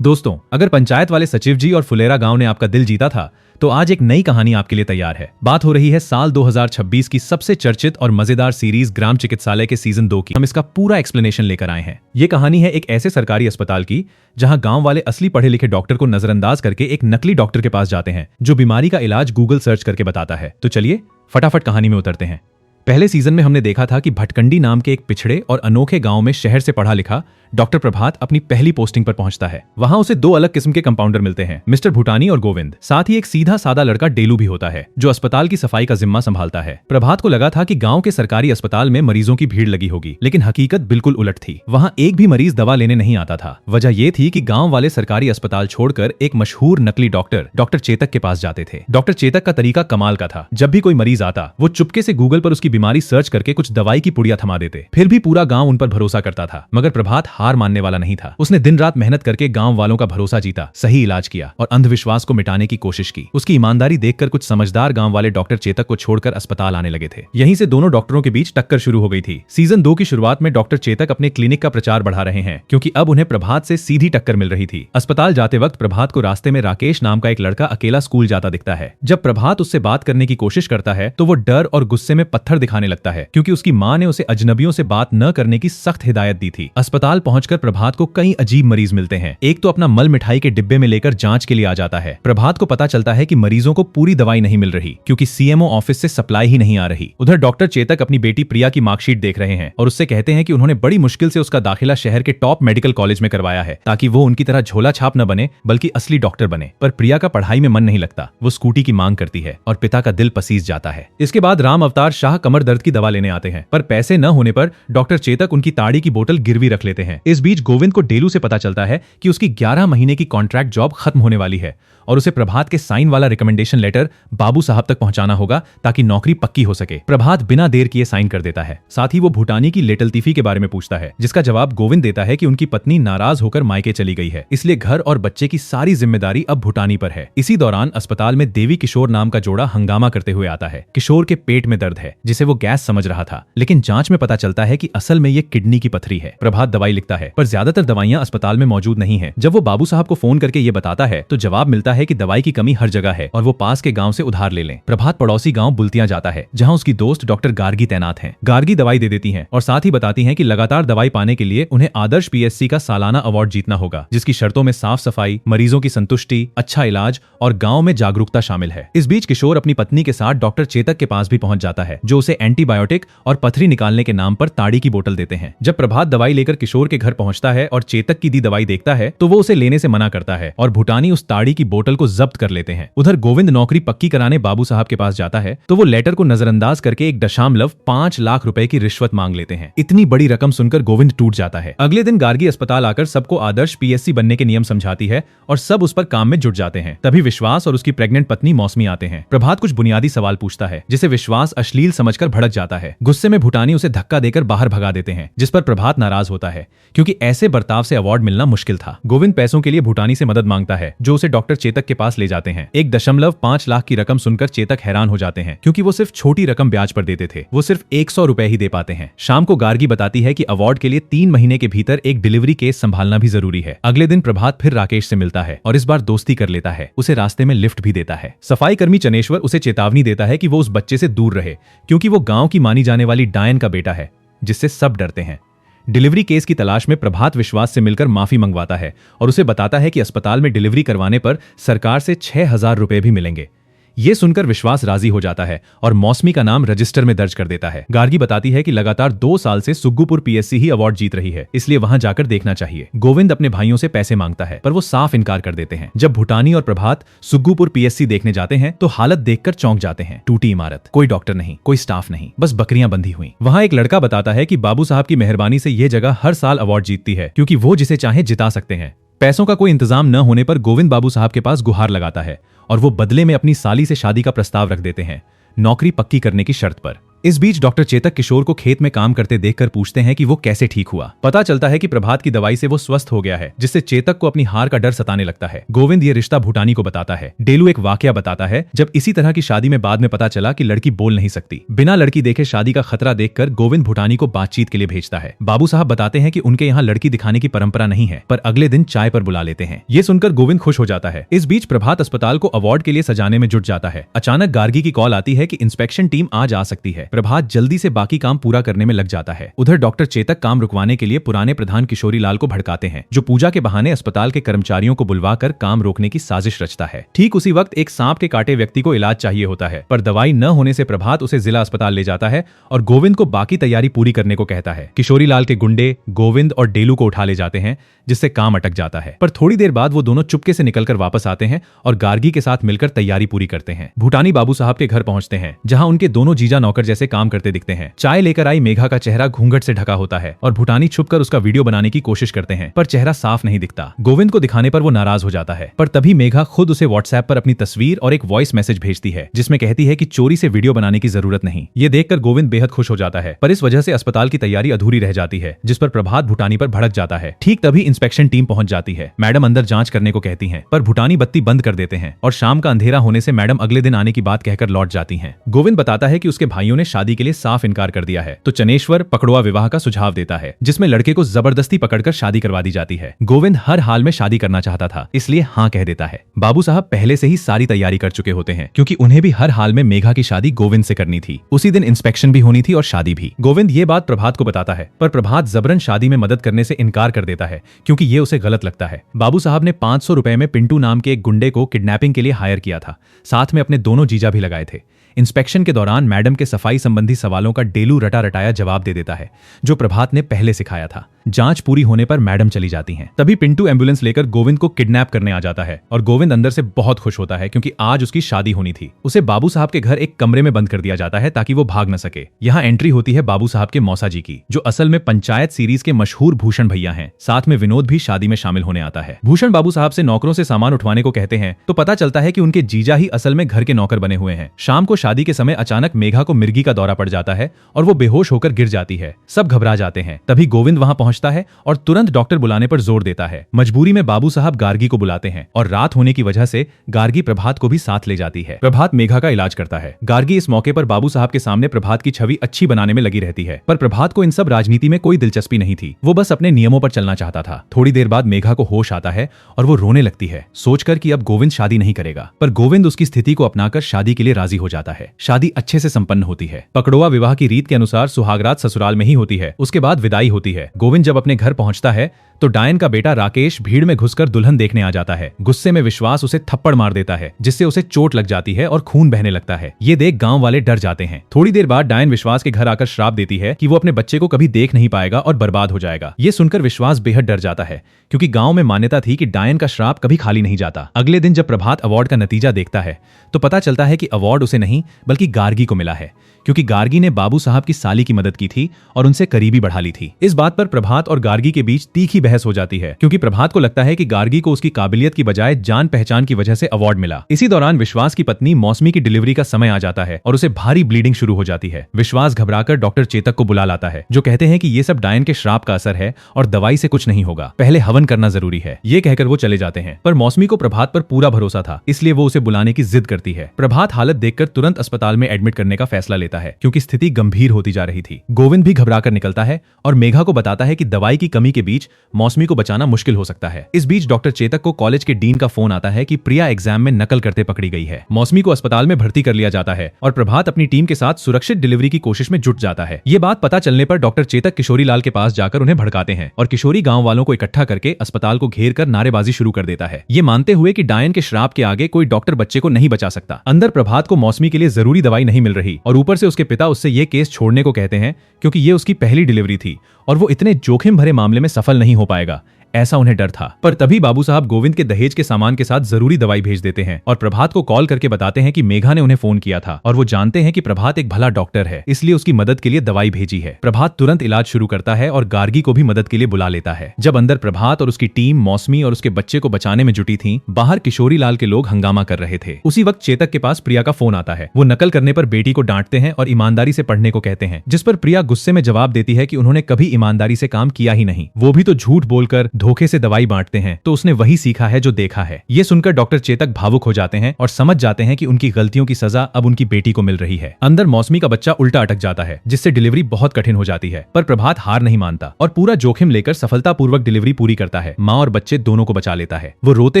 दोस्तों, अगर पंचायत वाले सचिव जी और फुलेरा गांव ने आपका दिल जीता था तो आज एक नई कहानी आपके लिए तैयार है। बात हो रही है साल 2026 की सबसे चर्चित और मजेदार सीरीज ग्राम चिकित्सालय के सीजन 2 की। हम इसका पूरा एक्सप्लेनेशन लेकर आए हैं। ये कहानी है एक ऐसे सरकारी अस्पताल की जहां गांव वाले असली पढ़े लिखे डॉक्टर को नजरअंदाज करके एक नकली डॉक्टर के पास जाते हैं जो बीमारी का इलाज गूगल सर्च करके बताता है। तो चलिए फटाफट कहानी में उतरते हैं। पहले सीजन में हमने देखा था कि भटकंडी नाम के एक पिछड़े और अनोखे गांव में शहर से पढ़ा लिखा डॉक्टर प्रभात अपनी पहली पोस्टिंग पर पहुंचता है। वहां उसे दो अलग किस्म के कंपाउंडर मिलते हैं, मिस्टर भूटानी और गोविंद। साथ ही एक सीधा सादा लड़का डेलू भी होता है जो अस्पताल की सफाई का जिम्मा संभालता है। प्रभात को लगा था कि गांव के सरकारी अस्पताल में मरीजों की भीड़ लगी होगी, लेकिन हकीकत बिल्कुल उलट थी। वहां एक भी मरीज दवा लेने नहीं आता था। वजह यह थी कि गांव वाले सरकारी अस्पताल छोड़कर एक मशहूर नकली डॉक्टर चेतक के पास जाते थे। डॉक्टर चेतक का तरीका कमाल का था। जब भी कोई मरीज आता वो चुपके से गूगल पर उसकी बीमारी सर्च करके कुछ दवाई की पुड़िया थमा देते। फिर भी पूरा गांव उन पर भरोसा करता था। मगर प्रभात हार मानने वाला नहीं था। उसने दिन रात मेहनत करके गांव वालों का भरोसा जीता, सही इलाज किया और अंधविश्वास को मिटाने की कोशिश की। उसकी ईमानदारी देखकर कुछ समझदार गांव वाले डॉक्टर चेतक को छोड़कर अस्पताल आने लगे थे। यहीं से दोनों डॉक्टरों के बीच टक्कर शुरू हो गई थी। सीजन 2 की शुरुआत में डॉक्टर चेतक अपने क्लिनिक का प्रचार बढ़ा रहे हैं क्योंकि अब उन्हें प्रभात से सीधी टक्कर मिल रही थी। अस्पताल जाते वक्त प्रभात को रास्ते में राकेश नाम का एक लड़का अकेला स्कूल जाता दिखता है। जब प्रभात उससे बात करने की कोशिश करता है तो वो डर और गुस्से में पत्थर दिखाने लगता है क्योंकि उसकी मां ने उसे अजनबियों से बात न करने की सख्त हिदायत दी थी। अस्पताल पहुंचकर प्रभात को कई अजीब मरीज मिलते हैं। एक तो अपना मल मिठाई के डिब्बे में लेकर जांच के लिए आ जाता है। प्रभात को पता चलता है कि मरीजों को पूरी दवाई नहीं मिल रही क्योंकि सीएमओ ऑफिस से सप्लाई ही नहीं आ रही। उधर डॉक्टर चेतक अपनी बेटी प्रिया की मार्कशीट देख रहे हैं और उससे कहते हैं कि उन्होंने बड़ी मुश्किल से उसका दाखिला शहर के टॉप मेडिकल कॉलेज में करवाया है ताकि वो उनकी तरह झोला छाप न बने बल्कि असली डॉक्टर बने। पर प्रिया का पढ़ाई में मन नहीं लगता। वो स्कूटी की मांग करती है और पिता का दिल पसीज जाता है। इसके बाद राम अवतार शाह कमर दर्द की दवा लेने आते हैं, पर पैसे न होने पर डॉक्टर चेतक उनकी ताड़ी की बोतल गिरवी रख लेते हैं। इस बीच गोविंद को डेलू से पता चलता है कि उसकी 11 महीने की कॉन्ट्रैक्ट जॉब खत्म होने वाली है और उसे प्रभात के साइन वाला रिकमेंडेशन लेटर बाबू साहब तक पहुंचाना होगा ताकि नौकरी पक्की हो सके। प्रभात बिना देर किए साइन कर देता है। साथ ही वो भूटानी की लेटलतीफी के बारे में पूछता है जिसका जवाब गोविंद देता है कि उनकी पत्नी नाराज होकर मायके चली गई है, इसलिए घर और बच्चे की सारी जिम्मेदारी अब भूटानी पर है। इसी दौरान अस्पताल में देवी किशोर नाम का जोड़ा हंगामा करते हुए आता है। किशोर के पेट में दर्द है जिसे वो गैस समझ रहा था, लेकिन जांच में पता चलता है कि असल में ये किडनी की पथरी है। प्रभात दवाई लिखता है पर ज्यादातर दवाइयां अस्पताल में मौजूद नहीं है। जब वो बाबू साहब को फोन करके ये बताता है तो जवाब मिलता है कि दवाई की कमी हर जगह है और वो पास के गांव से उधार ले लें। प्रभात पड़ोसी गांव बुल्तियां जाता है जहां उसकी दोस्त डॉक्टर गार्गी तैनात हैं। गार्गी दवाई दे देती हैं और साथ ही बताती हैं कि लगातार दवाई पाने के लिए उन्हें आदर्श पीएससी का सालाना अवार्ड जीतना होगा, जिसकी शर्तों में साफ सफाई, मरीजों की संतुष्टि, अच्छा इलाज और गांव में जागरूकता शामिल है। इस बीच किशोर अपनी पत्नी के साथ डॉक्टर चेतक के पास भी पहुंच जाता है जो उसे एंटीबायोटिक और पथरी निकालने के नाम पर ताड़ी की बोतल देते हैं। जब प्रभात दवाई लेकर किशोर के घर पहुंचता है और चेतक की दी दवाई देखता है तो वो उसे लेने से मना करता है और भूटानी उस ताड़ी की बोतल को जब्त कर लेते हैं। उधर गोविंद नौकरी पक्की कराने बाबू साहब के पास जाता है तो वो लेटर को नजरअंदाज करके 1.5 लाख रुपए की रिश्वत मांग लेते हैं। इतनी बड़ी रकम सुनकर गोविंद टूट जाता है। अगले दिन गार्गी अस्पताल आकर सबको आदर्श पीएससी बनने के नियम समझाती है और सब उस पर काम में जुट जाते हैं। तभी विश्वास और उसकी प्रेग्नेंट पत्नी मौसमी आते हैं। प्रभात कुछ बुनियादी सवाल पूछता है जिसे विश्वास अश्लील समझकर भड़क जाता है। गुस्से में भूटानी उसे धक्का देकर बाहर भगा देते हैं जिस पर प्रभात नाराज होता है क्योंकि ऐसे बर्ताव से अवार्ड मिलना मुश्किल था। गोविंद पैसों के लिए भूटानी से मदद मांगता है जो उसे डॉक्टर चेतक के पास ले जाते हैं। 1.5 लाख की रकम सुनकर चेतक हैरान हो जाते हैं क्योंकि वो सिर्फ छोटी रकम ब्याज पर देते थे। वो सिर्फ 100 रुपए ही दे पाते हैं। शाम को गार्गी बताती है कि अवार्ड के लिए 3 महीने के भीतर एक डिलीवरी केस संभालना भी जरूरी है। अगले दिन प्रभात फिर राकेश से मिलता है और इस बार दोस्ती कर लेता है। उसे रास्ते में लिफ्ट भी देता है। सफाई कर्मी चनेश्वर उसे चेतावनी देता है कि वो उस बच्चे से दूर रहे क्योंकि वो गांव की मानी जाने वाली डायन का बेटा है जिससे सब डरते हैं। डिलीवरी केस की तलाश में प्रभात विश्वास से मिलकर माफी मंगवाता है और उसे बताता है कि अस्पताल में डिलीवरी करवाने पर सरकार से 6,000 रुपए भी मिलेंगे। ये सुनकर विश्वास राजी हो जाता है और मौसमी का नाम रजिस्टर में दर्ज कर देता है। गार्गी बताती है कि लगातार 2 साल से सुग्गुपुर पीएससी ही अवार्ड जीत रही है, इसलिए वहां जाकर देखना चाहिए। गोविंद अपने भाइयों से पैसे मांगता है पर वो साफ इनकार कर देते हैं। जब भूटानी और प्रभात सुग्गुपुर पीएससी देखने जाते हैं तो हालत देखकर चौंक जाते हैं। टूटी इमारत, कोई डॉक्टर नहीं, कोई स्टाफ नहीं, बस बकरियां बंधी हुई। वहां एक लड़का बताता है कि बाबू साहब की मेहरबानी से ये जगह हर साल अवार्ड जीतती है क्योंकि वो जिसे चाहे जिता सकते हैं। पैसों का कोई इंतजाम न होने पर गोविंद बाबू साहब के पास गुहार लगाता है और वो बदले में अपनी साली से शादी का प्रस्ताव रख देते हैं, नौकरी पक्की करने की शर्त पर। इस बीच डॉक्टर चेतक किशोर को खेत में काम करते देखकर पूछते हैं कि वो कैसे ठीक हुआ। पता चलता है कि प्रभात की दवाई से वो स्वस्थ हो गया है, जिससे चेतक को अपनी हार का डर सताने लगता है। गोविंद ये रिश्ता भूटानी को बताता है। डेलू एक वाकया बताता है जब इसी तरह की शादी में बाद में पता चला कि लड़की बोल नहीं सकती। बिना लड़की देखे शादी का खतरा देखकर गोविंद भूटानी को बातचीत के लिए भेजता है। बाबू साहब बताते हैं कि उनके यहाँ लड़की दिखाने की परंपरा नहीं है, पर अगले दिन चाय पर बुला लेते हैं। ये सुनकर गोविंद खुश हो जाता है। इस बीच प्रभात अस्पताल को अवार्ड के लिए सजाने में जुट जाता है। अचानक गार्गी की कॉल आती है कि इंस्पेक्शन टीम आज आ सकती है। प्रभात जल्दी से बाकी काम पूरा करने में लग जाता है। उधर डॉक्टर चेतक काम रुकवाने के लिए पुराने प्रधान किशोरी लाल को भड़काते हैं, जो पूजा के बहाने अस्पताल के कर्मचारियों को बुलवाकर काम रोकने की साजिश रचता है। ठीक उसी वक्त एक सांप के काटे व्यक्ति को इलाज चाहिए होता है, पर दवाई न होने से प्रभात उसे जिला अस्पताल ले जाता है और गोविंद को बाकी तैयारी पूरी करने को कहता है। किशोरी लाल के गुंडे गोविंद और डेलू को उठा ले जाते हैं, जिससे काम अटक जाता है। पर थोड़ी देर बाद वो दोनों चुपके से निकलकर वापस आते हैं और गार्गी के साथ मिलकर तैयारी पूरी करते हैं। भूटानी बाबू साहब के घर पहुंचते हैं, जहां उनके दोनों जीजा नौकर जैसे काम करते दिखते हैं। चाय लेकर आई मेघा का चेहरा घूंघट से ढका होता है और भूटानी छुपकर उसका वीडियो बनाने की कोशिश करते हैं, पर चेहरा साफ नहीं दिखता। गोविंद को दिखाने पर वो नाराज हो जाता है, पर तभी मेघा खुद उसे व्हाट्सएप पर अपनी तस्वीर और एक वॉइस मैसेज भेजती है, जिसमें कहती है कि चोरी से वीडियो बनाने की जरूरत नहीं। ये देखकर गोविंद बेहद खुश हो जाता है, पर इस वजह से अस्पताल की तैयारी अधूरी रह जाती है, जिस पर प्रभात भूटानी पर भड़क जाता है। ठीक तभी इंस्पेक्शन टीम पहुंच जाती है। मैडम अंदर जांच करने को कहती हैं, पर भूटानी बत्ती बंद कर देते हैं और शाम का अंधेरा होने से मैडम अगले दिन आने की बात कहकर लौट जाती हैं। गोविंद बताता है कि उसके भाइयों ने शादी के लिए साफ इनकार कर दिया है, तो चनेश्वर पकड़ुआ विवाह का सुझाव देता है, जिसमें लड़के को जबरदस्ती पकड़कर शादी करवा दी जाती है। गोविंद हर हाल में शादी करना चाहता था, इसलिए हाँ कह देता है। बाबू साहब पहले से ही सारी तैयारी कर चुके होते हैं, क्योंकि उन्हें भी हर हाल में मेघा की शादी गोविंद से करनी थी। उसी दिन इंस्पेक्शन भी होनी थी और शादी भी। गोविंद ये बात प्रभात को बताता है, पर प्रभात जबरन शादी में मदद करने से इनकार कर देता है, क्योंकि ये उसे गलत लगता है। बाबू साहब ने 500 रुपए में पिंटू नाम के एक गुंडे को किडनैपिंग के लिए हायर किया था, साथ में अपने दोनों जीजा भी लगाए थे। इंस्पेक्शन के दौरान मैडम के सफाई संबंधी सवालों का डेलू रटा रटाया जवाब दे देता है, जो प्रभात ने पहले सिखाया था। जांच पूरी होने पर मैडम चली जाती हैं। तभी पिंटू एम्बुलेंस लेकर गोविंद को किडनैप करने आ जाता है और गोविंद अंदर से बहुत खुश होता है, क्योंकि आज उसकी शादी होनी थी। उसे बाबू साहब के घर एक कमरे में बंद कर दिया जाता है ताकि वो भाग न सके। यहाँ एंट्री होती है बाबू साहब के मौसा जी की, जो असल में पंचायत सीरीज के मशहूर भूषण भैया हैं। साथ में विनोद भी शादी में शामिल होने आता है। भूषण बाबू साहब से नौकरों से सामान उठवाने को कहते हैं, तो पता चलता है कि उनके जीजा ही असल में घर के नौकर बने हुए हैं। शाम को शादी के समय अचानक मेघा को मिर्गी का दौरा पड़ जाता है और वो बेहोश होकर गिर जाती है। सब घबरा जाते हैं। तभी गोविंद वहां पहुंचता है और तुरंत डॉक्टर बुलाने पर जोर देता है। मजबूरी में बाबू साहब गार्गी को बुलाते हैं और रात होने की वजह से गार्गी प्रभात को भी साथ ले जाती है। प्रभात मेघा का इलाज करता है। गार्गी इस मौके पर बाबू साहब के सामने प्रभात की छवि अच्छी बनाने में लगी रहती है, पर प्रभात को इन सब राजनीति में कोई दिलचस्पी नहीं थी। वो बस अपने नियमों पर चलना चाहता था। थोड़ी देर बाद मेघा को होश आता है और वो रोने लगती है, सोचकर कि अब गोविंद शादी नहीं करेगा। पर गोविंद उसकी स्थिति को अपनाकर शादी के लिए राजी हो जाता है। शादी अच्छे से संपन्न होती है। पकड़ोआ विवाह की रीत के अनुसार सुहागरात ससुराल में ही होती है। उसके बाद विदाई होती है। गोविंद जब अपने घर पहुंचता है तो डायन का बेटा राकेश भीड़ में घुसकर दुल्हन देखने आ जाता है। गुस्से में विश्वास उसे थप्पड़ मार देता है, जिससे उसे चोट लग जाती है और खून बहने लगता है। ये देख गांव वाले डर जाते हैं। थोड़ी देर बाद डायन विश्वास के घर आकर श्राप देती है कि वो अपने बच्चे को कभी देख नहीं पाएगा और बर्बाद हो जाएगा। ये सुनकर विश्वास बेहद डर जाता है, क्योंकि गांव में मान्यता थी कि डायन का श्राप कभी खाली नहीं जाता। अगले दिन जब प्रभात अवार्ड का नतीजा देखता है तो पता चलता है कि अवार्ड उसे नहीं बल्कि गार्गी को मिला है, क्योंकि गार्गी ने बाबू साहब की साली की मदद की थी और उनसे करीबी बढ़ा ली थी। इस बात पर प्रभात और गार्गी के बीच तीखी बहस हो जाती है, क्योंकि प्रभात को लगता है कि गार्गी को उसकी काबिलियत की बजाय जान पहचान की वजह से अवार्ड मिला। इसी दौरान विश्वास की पत्नी मौसमी की डिलीवरी का समय आ जाता है और उसे भारी ब्लीडिंग शुरू हो जाती है। विश्वास घबराकर डॉक्टर चेतक को बुला लाता है, जो कहते हैं कि ये सब डायन के श्राप का असर है और दवाई से कुछ नहीं होगा, पहले हवन करना जरूरी है। ये कहकर वो चले जाते हैं। पर मौसमी को प्रभात पर पूरा भरोसा था, इसलिए वो उसे बुलाने की जिद करती है। प्रभात हालत देखकर तुरंत अस्पताल में एडमिट करने का फैसला लेता है, क्योंकि स्थिति गंभीर होती जा रही थी। गोविंद भी घबराकर निकलता है और मेघा को बताता है कि दवाई की कमी के बीच मौसमी को बचाना मुश्किल हो सकता है। इस बीच डॉक्टर चेतक को कॉलेज के डीन का फोन आता है कि प्रिया एग्जाम में नकल करते पकड़ी गई है। मौसमी को अस्पताल में भर्ती कर लिया जाता है और प्रभात अपनी टीम के साथ सुरक्षित डिलीवरी की कोशिश में जुट जाता है। ये बात पता चलने पर डॉक्टर चेतक किशोरी लाल के पास जाकर उन्हें भड़काते हैं और किशोरी गांव वालों को इकट्ठा करके अस्पताल को घेर कर नारेबाजी शुरू कर देता है, ये मानते हुए कि डायन के श्राप के आगे कोई डॉक्टर बच्चे को नहीं बचा सकता। अंदर प्रभात को मौसमी के लिए जरूरी दवाई नहीं मिल रही और ऊपर से उसके पिता उससे ये केस छोड़ने को कहते हैं, क्योंकि ये उसकी पहली डिलीवरी थी और वो इतने जोखिम भरे मामले में सफल नहीं हो पाएगा। ऐसा उन्हें डर था। पर तभी बाबू साहब गोविंद के दहेज के सामान के साथ जरूरी दवाई भेज देते हैं और प्रभात को कॉल करके बताते हैं कि मेघा ने उन्हें फोन किया था और वो जानते हैं कि प्रभात एक भला डॉक्टर है, इसलिए उसकी मदद के लिए दवाई भेजी है। प्रभात तुरंत इलाज शुरू करता है और गार्गी को भी मदद के लिए बुला लेता है। जब अंदर प्रभात और उसकी टीम मौसमी और उसके बच्चे को बचाने में जुटी थी, बाहर किशोरी लाल के लोग हंगामा कर रहे थे। उसी वक्त चेतक के पास प्रिया का फोन आता है। वो नकल करने पर बेटी को डांटते हैं और ईमानदारी से पढ़ने को कहते हैं, जिस पर प्रिया गुस्से में जवाब देती है कि उन्होंने कभी ईमानदारी से काम किया ही नहीं, वो भी तो झूठ बोलकर धोखे से दवाई बांटते हैं, तो उसने वही सीखा है जो देखा है। ये सुनकर डॉक्टर चेतक भावुक हो जाते हैं और समझ जाते हैं कि उनकी गलतियों की सजा अब उनकी बेटी को मिल रही है। अंदर मौसमी का बच्चा उल्टा अटक जाता है, जिससे डिलीवरी बहुत कठिन हो जाती है, पर प्रभात हार नहीं मानता और पूरा जोखिम लेकर सफलतापूर्वक डिलीवरी पूरी करता है। माँ और बच्चे दोनों को बचा लेता है। वो रोते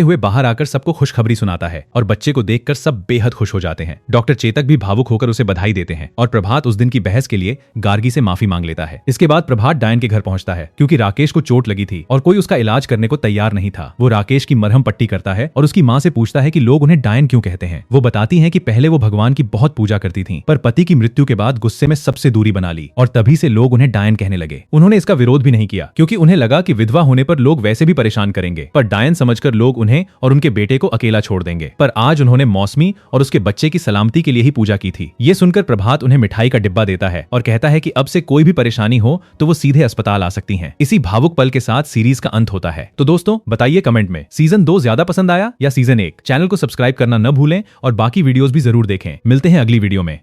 हुए बाहर आकर सबको खुशखबरी सुनाता है और बच्चे को देखकर सब बेहद खुश हो जाते हैं। डॉक्टर चेतक भी भावुक होकर उसे बधाई देते हैं और प्रभात उस दिन की बहस के लिए गार्गी से माफी मांग लेता है। इसके बाद प्रभात डायन के घर पहुंचता है क्योंकि राकेश को चोट लगी थी और कोई उसका इलाज करने को तैयार नहीं था। वो राकेश की मरहम पट्टी करता है और उसकी माँ से पूछता है कि लोग उन्हें डायन क्यों कहते हैं। वो बताती हैं कि पहले वो भगवान की बहुत पूजा करती थीं, पर पति की मृत्यु के बाद गुस्से में सबसे दूरी बना ली और तभी से लोग उन्हें डायन कहने लगे। उन्होंने इसका विरोध भी नहीं किया क्योंकि उन्हें लगा कि विधवा होने पर लोग वैसे भी परेशान करेंगे, पर डायन समझकर लोग उन्हें और उनके बेटे को अकेला छोड़ देंगे। पर आज उन्होंने मौसमी और उसके बच्चे की सलामती के लिए ही पूजा की थी। ये सुनकर प्रभात उन्हें मिठाई का डिब्बा देता है और कहता है कि अब से कोई भी परेशानी हो तो वो सीधे अस्पताल आ सकती हैं। इसी भावुक पल के साथ सीरीज का अंत होता है। तो दोस्तों बताइए कमेंट में, सीजन 2 ज्यादा पसंद आया या सीजन 1? चैनल को सब्सक्राइब करना न भूलें और बाकी वीडियोस भी जरूर देखें। मिलते हैं अगली वीडियो में।